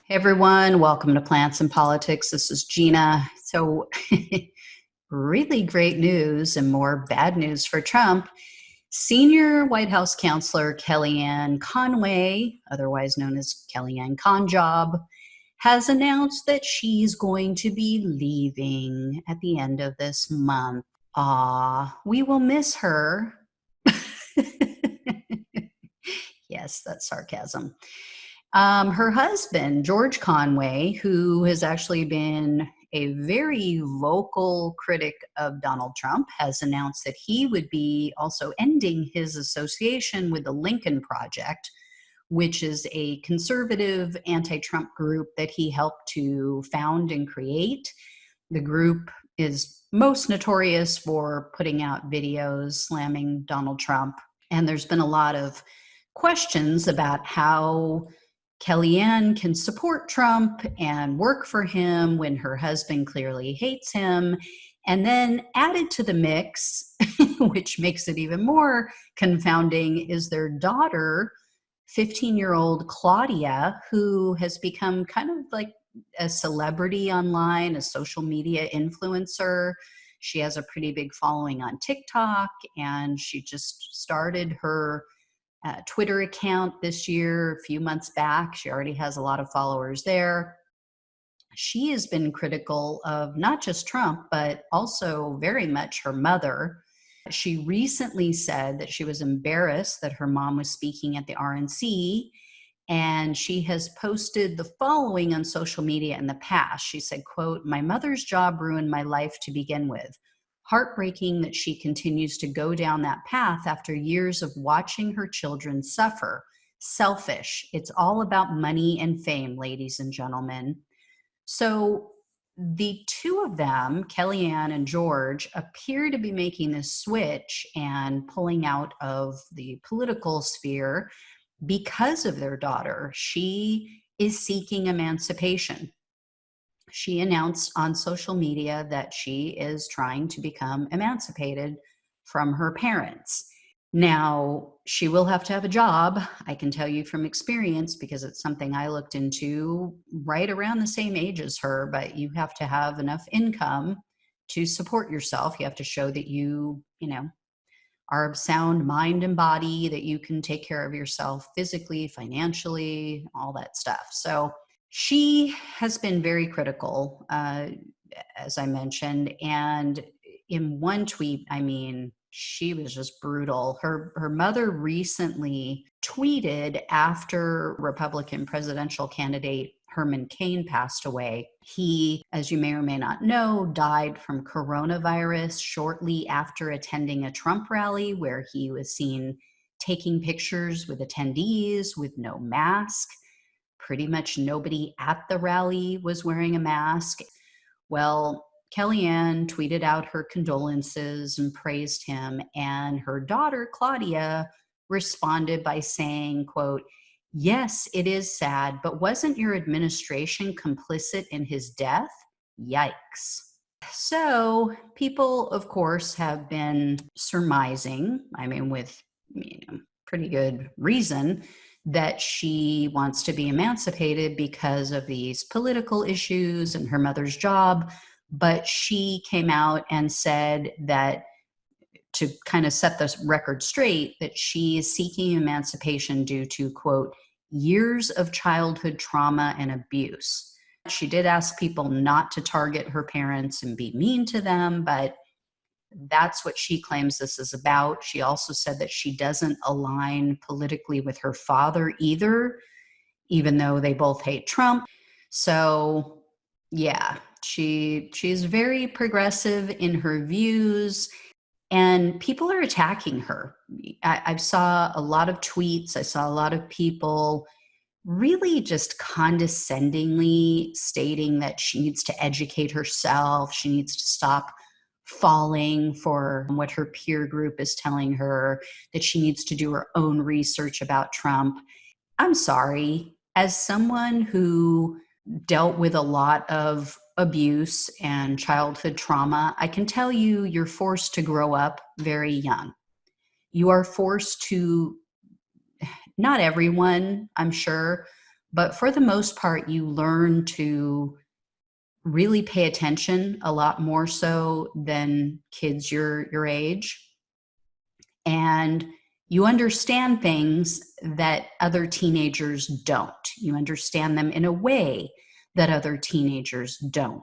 Hey everyone, welcome to Plants and Politics. This is Gina. So, really great news and more bad news for Trump. Senior White House counselor KellyAnn Conway, otherwise known as KellyAnn Conjob, has announced that she's going to be leaving at the end of this month. We will miss her. Yes, that's sarcasm. Her husband, George Conway, who has actually been a very vocal critic of Donald Trump, has announced that he would be also ending his association with the Lincoln Project, which is a conservative anti-Trump group that he helped to found and create. The group is most notorious for putting out videos slamming Donald Trump. And there's been a lot of questions about how KellyAnn can support Trump and work for him when her husband clearly hates him. And then added to the mix, which makes it even more confounding, is their daughter, 15-year-old Claudia, who has become kind of like a celebrity online, a social media influencer. She has a pretty big following on TikTok, and she just started her Twitter account this year, a few months back. She already has a lot of followers there. She has been critical of not just Trump, but also very much her mother. She recently said that she was embarrassed that her mom was speaking at the RNC, and she has posted the following on social media in the past. She said, quote, "My mother's job ruined my life to begin with. Heartbreaking that she continues to go down that path after years of watching her children suffer. Selfish. It's all about money and fame, ladies and gentlemen." So the two of them, KellyAnn and George, appear to be making this switch and pulling out of the political sphere because of their daughter. She is seeking emancipation. She announced on social media that she is trying to become emancipated from her parents. Now, she will have to have a job. I can tell you from experience, because it's something I looked into right around the same age as her, but you have to have enough income to support yourself. You have to show that you are of sound mind and body, that you can take care of yourself physically, financially, all that stuff. So she has been very critical, as I mentioned. And in one tweet, she was just brutal. Her mother recently tweeted after Republican presidential candidate Herman Cain passed away. He, as you may or may not know, died from coronavirus shortly after attending a Trump rally where he was seen taking pictures with attendees with no mask. Pretty much nobody at the rally was wearing a mask. Well, KellyAnn tweeted out her condolences and praised him, and her daughter, Claudia, responded by saying, quote, "Yes, it is sad, but wasn't your administration complicit in his death? Yikes." So people, of course, have been surmising, with pretty good reason, that she wants to be emancipated because of these political issues and her mother's job. But she came out and said that, to kind of set the record straight, that she is seeking emancipation due to, quote, "years of childhood trauma and abuse." She did ask people not to target her parents and be mean to them, but that's what she claims this is about. She also said that she doesn't align politically with her father either, even though they both hate Trump. So yeah, she's very progressive in her views, and people are attacking her. I saw a lot of tweets. I saw a lot of people really just condescendingly stating that she needs to educate herself. She needs to stop falling for what her peer group is telling her, that she needs to do her own research about Trump. I'm sorry, as someone who dealt with a lot of abuse and childhood trauma, I can tell you, you're forced to grow up very young. You are forced to, not everyone, I'm sure, But for the most part, you learn to really pay attention a lot more so than kids your age. And you understand things that other teenagers don't. You understand them in a way that other teenagers don't.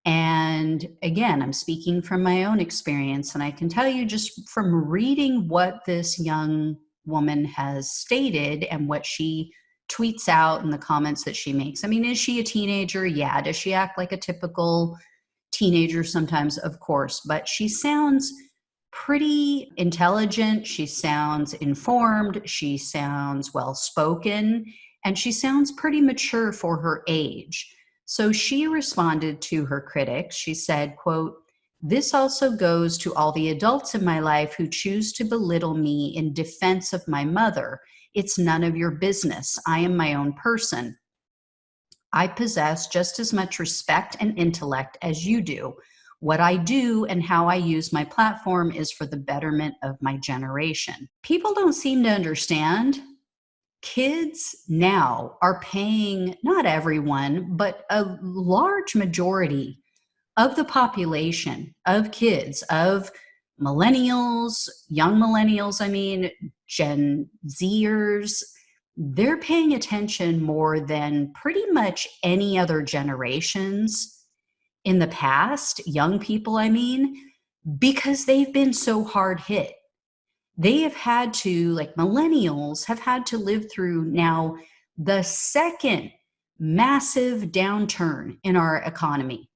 And again, I'm speaking from my own experience, and I can tell you just from reading what this young woman has stated and what she tweets out and the comments that she makes. I mean, is she a teenager? Yeah. Does she act like a typical teenager sometimes? Of course. But she sounds pretty intelligent. She sounds informed. She sounds well spoken. And she sounds pretty mature for her age. So she responded to her critics. She said, quote, "This also goes to all the adults in my life who choose to belittle me in defense of my mother. It's none of your business. I am my own person. I possess just as much respect and intellect as you do. What I do and how I use my platform is for the betterment of my generation." People don't seem to understand. Kids now are paying, not everyone, but a large majority of the population of kids, of millennials, young millennials, I mean, Gen Zers, they're paying attention more than pretty much any other generations in the past, young people, I mean, because they've been so hard hit. They have had to, like millennials, have had to live through now the second massive downturn in our economy.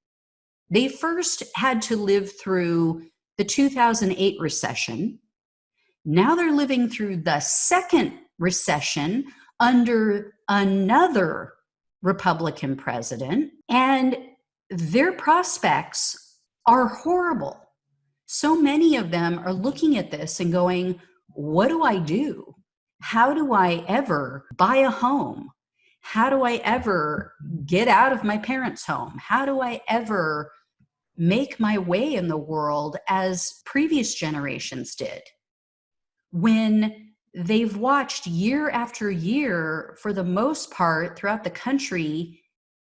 They first had to live through the 2008 recession. Now they're living through the second recession under another Republican president, and their prospects are horrible. So many of them are looking at this and going, what do I do? How do I ever buy a home? How do I ever get out of my parents' home? How do I ever make my way in the world as previous generations did? When they've watched year after year, for the most part, throughout the country,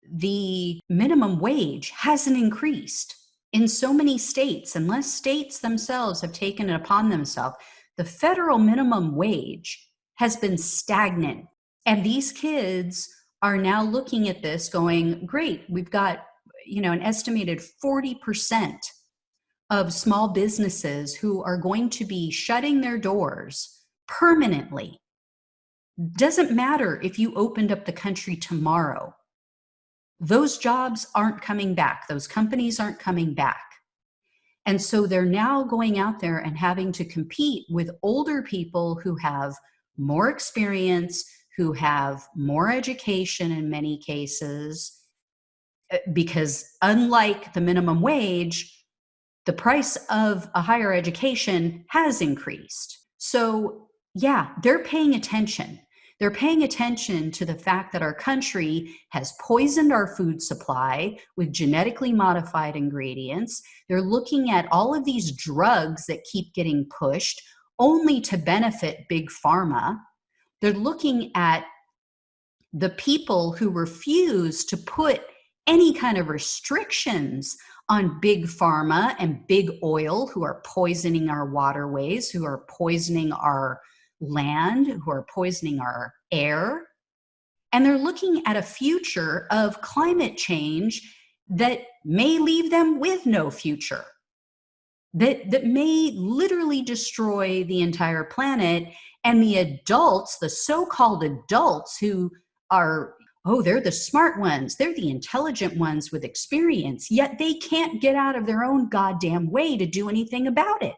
the minimum wage hasn't increased in so many states, unless states themselves have taken it upon themselves. The federal minimum wage has been stagnant. And these kids are now looking at this going, great, we've got, an estimated 40% of small businesses who are going to be shutting their doors permanently. Doesn't matter if you opened up the country tomorrow. Those jobs aren't coming back. Those companies aren't coming back. And so they're now going out there and having to compete with older people who have more experience, who have more education in many cases, because unlike the minimum wage, the price of a higher education has increased. So yeah, they're paying attention. They're paying attention to the fact that our country has poisoned our food supply with genetically modified ingredients. They're looking at all of these drugs that keep getting pushed only to benefit big pharma. They're looking at the people who refuse to put any kind of restrictions on big pharma and big oil, who are poisoning our waterways, who are poisoning our land, who are poisoning our air. And they're looking at a future of climate change that may leave them with no future, that may literally destroy the entire planet. And the adults, the so-called adults who are, they're the smart ones, they're the intelligent ones with experience, yet they can't get out of their own goddamn way to do anything about it.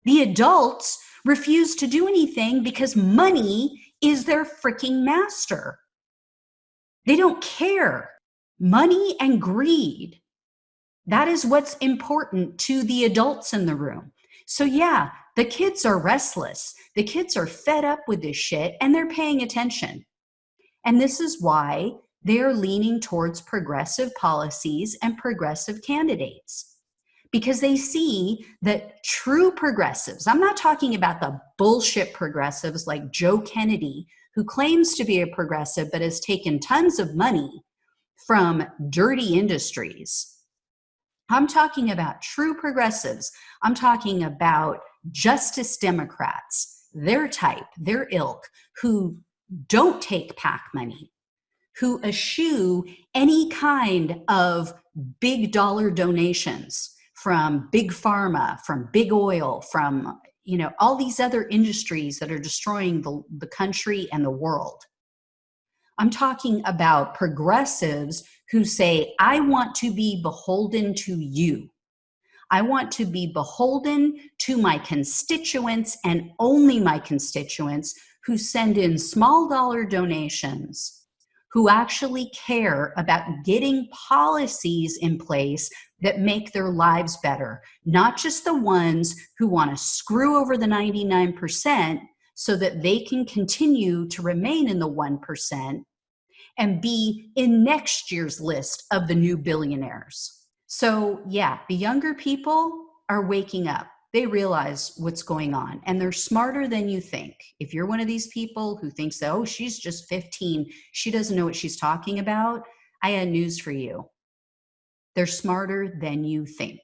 The adults refuse to do anything because money is their freaking master. They don't care. Money and greed. That is what's important to the adults in the room. So yeah, the kids are restless. The kids are fed up with this shit and they're paying attention. And this is why they're leaning towards progressive policies and progressive candidates, because they see that true progressives, I'm not talking about the bullshit progressives like Joe Kennedy, who claims to be a progressive but has taken tons of money from dirty industries. I'm talking about true progressives. I'm talking about Justice Democrats, their type, their ilk, who don't take PAC money, who eschew any kind of big dollar donations from big pharma, from big oil, from all these other industries that are destroying the country and the world. I'm talking about progressives who say, I want to be beholden to you. I want to be beholden to my constituents and only my constituents who send in small dollar donations, who actually care about getting policies in place that make their lives better, not just the ones who want to screw over the 99% so that they can continue to remain in the 1% and be in next year's list of the new billionaires. So yeah, the younger people are waking up. They realize what's going on and they're smarter than you think. If you're one of these people who thinks that, oh, she's just 15, she doesn't know what she's talking about, I had news for you. They're smarter than you think.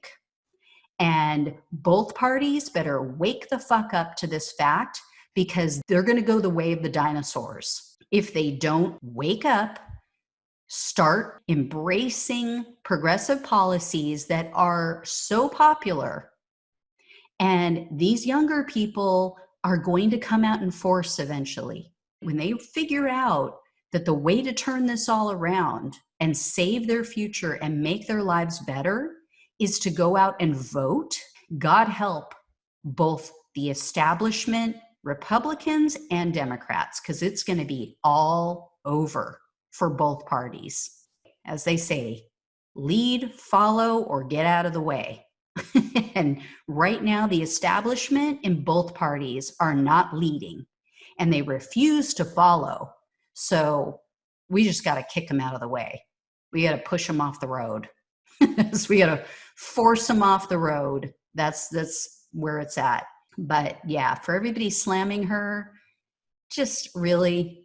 And both parties better wake the fuck up to this fact, because they're going to go the way of the dinosaurs. If they don't wake up, start embracing progressive policies that are so popular, and these younger people are going to come out in force eventually. When they figure out that the way to turn this all around and save their future and make their lives better is to go out and vote, God help both the establishment, Republicans and Democrats, because it's going to be all over for both parties. As they say, lead, follow, or get out of the way. And right now, the establishment in both parties are not leading, and they refuse to follow. So we just got to kick them out of the way. We got to push them off the road. So we got to force them off the road. That's where it's at. But yeah, for everybody slamming her, just really,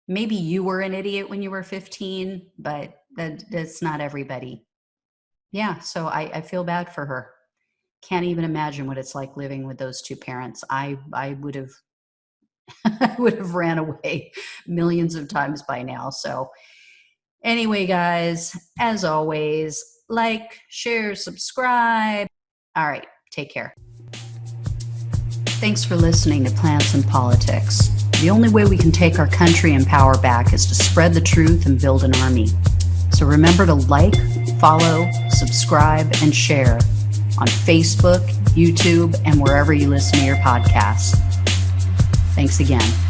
maybe you were an idiot when you were 15, but that's not everybody. Yeah, so I feel bad for her. Can't even imagine what it's like living with those two parents. I would have I would have ran away millions of times by now. So anyway, guys, as always, like, share, subscribe. All right, take care. Thanks for listening to Plants and Politics. The only way we can take our country and power back is to spread the truth and build an army. So remember to like, follow, subscribe, and share on Facebook, YouTube, and wherever you listen to your podcasts. Thanks again.